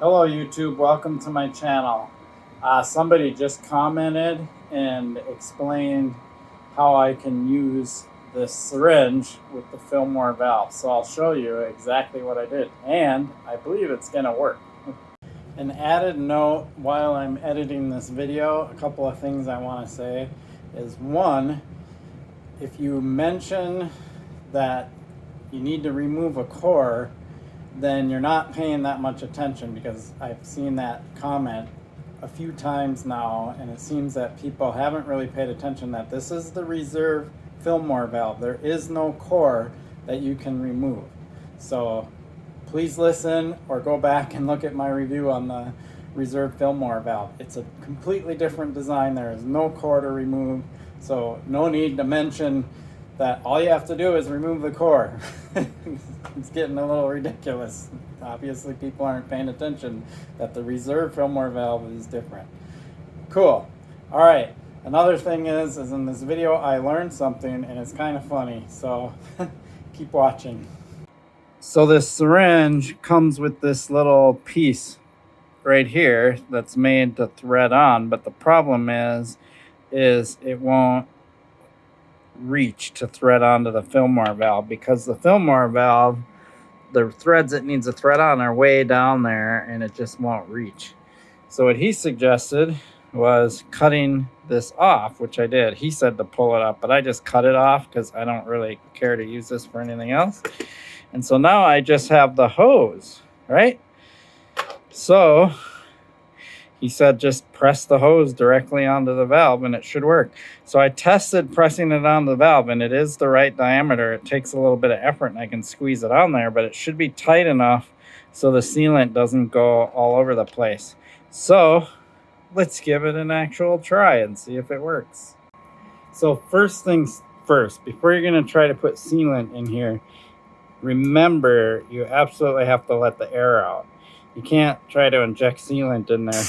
Hello YouTube, welcome to my channel. Somebody just commented and explained how I can use this syringe with the Fillmore valve. So I'll show you exactly what I did, and I believe it's going to work. An added note while I'm editing this video, a couple of things I want to say is, one, if you mention that you need to remove a core, then you're not paying that much attention, because I've seen that comment a few times now, and it seems that people haven't really paid attention that this is the Reserve Fillmore valve. There is no core that you can remove. So please listen or go back and look at my review on the Reserve Fillmore valve. It's a completely different design. There is no core to remove, so no need to mention that all you have to do is remove the core. It's getting a little ridiculous. Obviously people aren't paying attention that the Reserve Fillmore valve is different. Cool. All right, another thing is in this video I learned something, and it's kind of funny, so keep watching. So this syringe comes with this little piece right here that's made to thread on, but the problem is it won't reach to thread onto the Fillmore valve, because the Fillmore valve, the threads it needs to thread on are way down there, and it just won't reach. So what he suggested was cutting this off, which I did. He said to pull it up, but I just cut it off because I don't really care to use this for anything else. And so now I just have the hose, right? So he said just press the hose directly onto the valve and it should work. So I tested pressing it on the valve, and it is the right diameter. It takes a little bit of effort and I can squeeze it on there, but it should be tight enough so the sealant doesn't go all over the place. So let's give it an actual try and see if it works. So first things first, before you're going to try to put sealant in here, remember you absolutely have to let the air out. You can't try to inject sealant in there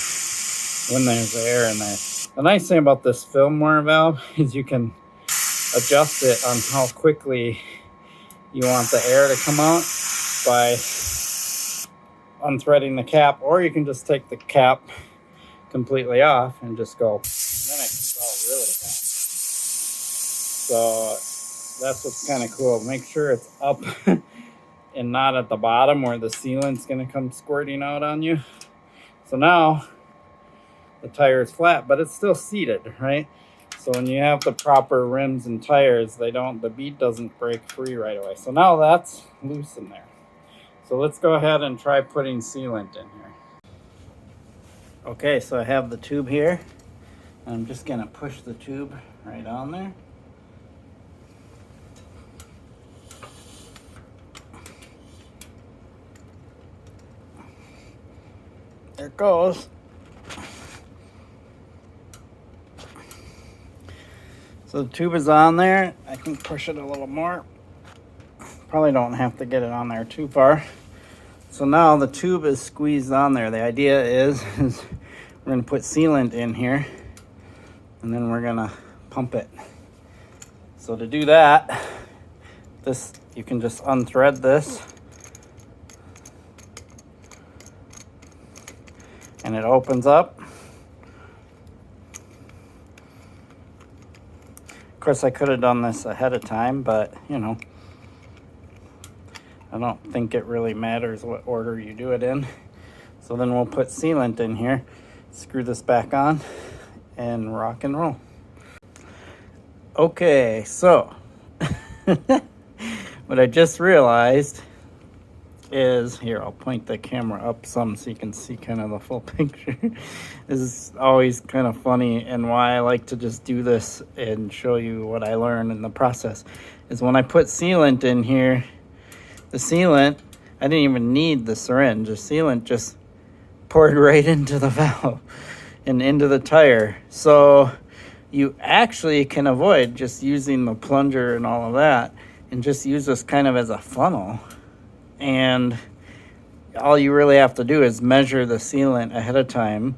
when there's air in there. The nice thing about this Fillmore valve is you can adjust it on how quickly you want the air to come out by unthreading the cap, or you can just take the cap completely off and just go, and then it comes out really fast. So that's what's kind of cool. Make sure it's up and not at the bottom where the sealant's going to come squirting out on you. So now the tire is flat, but it's still seated, right? So when you have the proper rims and tires, the bead doesn't break free right away. So now that's loose in there. So let's go ahead and try putting sealant in here. Okay, so I have the tube here. I'm just going to push the tube right on there. There it goes. So the tube is on there. I can push it a little more. Probably don't have to get it on there too far. So now the tube is squeezed on there. The idea is we're going to put sealant in here, and then we're going to pump it. So to do that, you can just unthread this, and it opens up. Of course, I could have done this ahead of time, but you know, I don't think it really matters what order you do it in. So then we'll put sealant in here, screw this back on, and rock and roll. Okay, so what I just realized is, here, I'll point the camera up some so you can see kind of the full picture. This is always kind of funny, and why I like to just do this and show you what I learned in the process is when I put sealant in here, the sealant, I didn't even need the syringe. The sealant just poured right into the valve and into the tire. So you actually can avoid just using the plunger and all of that, and just use this kind of as a funnel. And all you really have to do is measure the sealant ahead of time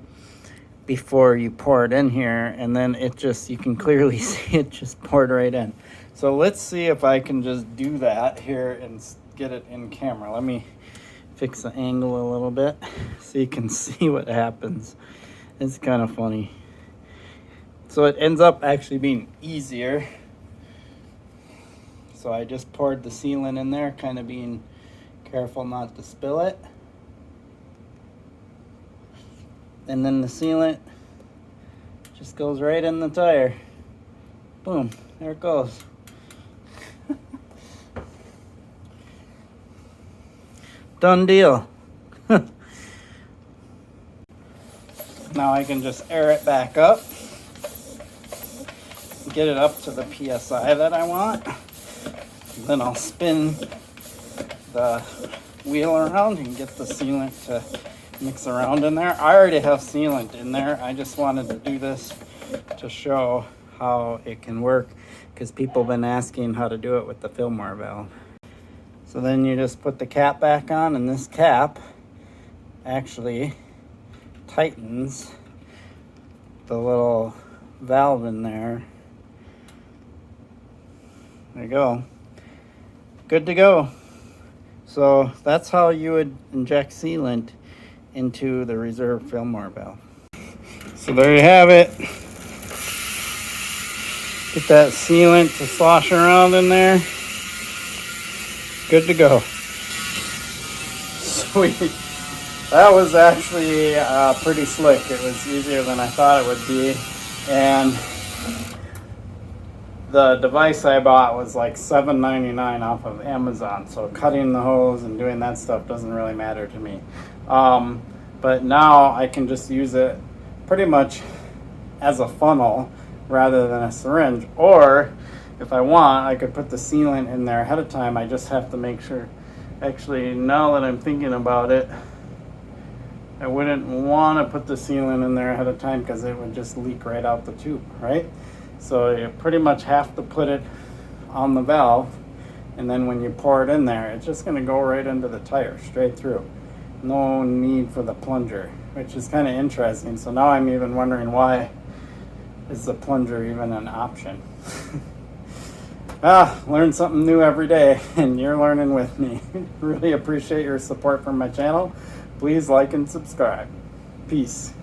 before you pour it in here, and then you can clearly see it just poured right in. So let's see if I can just do that here and get it in camera. Let me fix the angle a little bit so you can see what happens. It's kind of funny. So it ends up actually being easier. So I just poured the sealant in there, kind of being careful not to spill it. And then the sealant just goes right in the tire. Boom, there it goes. Done deal. Now I can just air it back up, get it up to the PSI that I want. Then I'll spin the wheel around and get the sealant to mix around in there. I already have sealant in there. I just wanted to do this to show how it can work because people have been asking how to do it with the Fillmore valve. So then you just put the cap back on, and this cap actually tightens the little valve in there. There you go. Good to go. So that's how you would inject sealant into the Reserve Fillmore valve. So there you have it. Get that sealant to slosh around in there. Good to go. Sweet. That was actually pretty slick. It was easier than I thought it would be. And the device I bought was like $7.99 off of Amazon. So cutting the hose and doing that stuff doesn't really matter to me. But now I can just use it pretty much as a funnel rather than a syringe. Or if I want, I could put the sealant in there ahead of time. I just have to make sure. Actually, now that I'm thinking about it, I wouldn't want to put the sealant in there ahead of time because it would just leak right out the tube, right? So you pretty much have to put it on the valve, and then when you pour it in there, it's just going to go right into the tire, straight through. No need for the plunger, which is kind of interesting. So now I'm even wondering, why is the plunger even an option? Learn something new every day, and you're learning with me. Really appreciate your support from my channel. Please like and subscribe. Peace.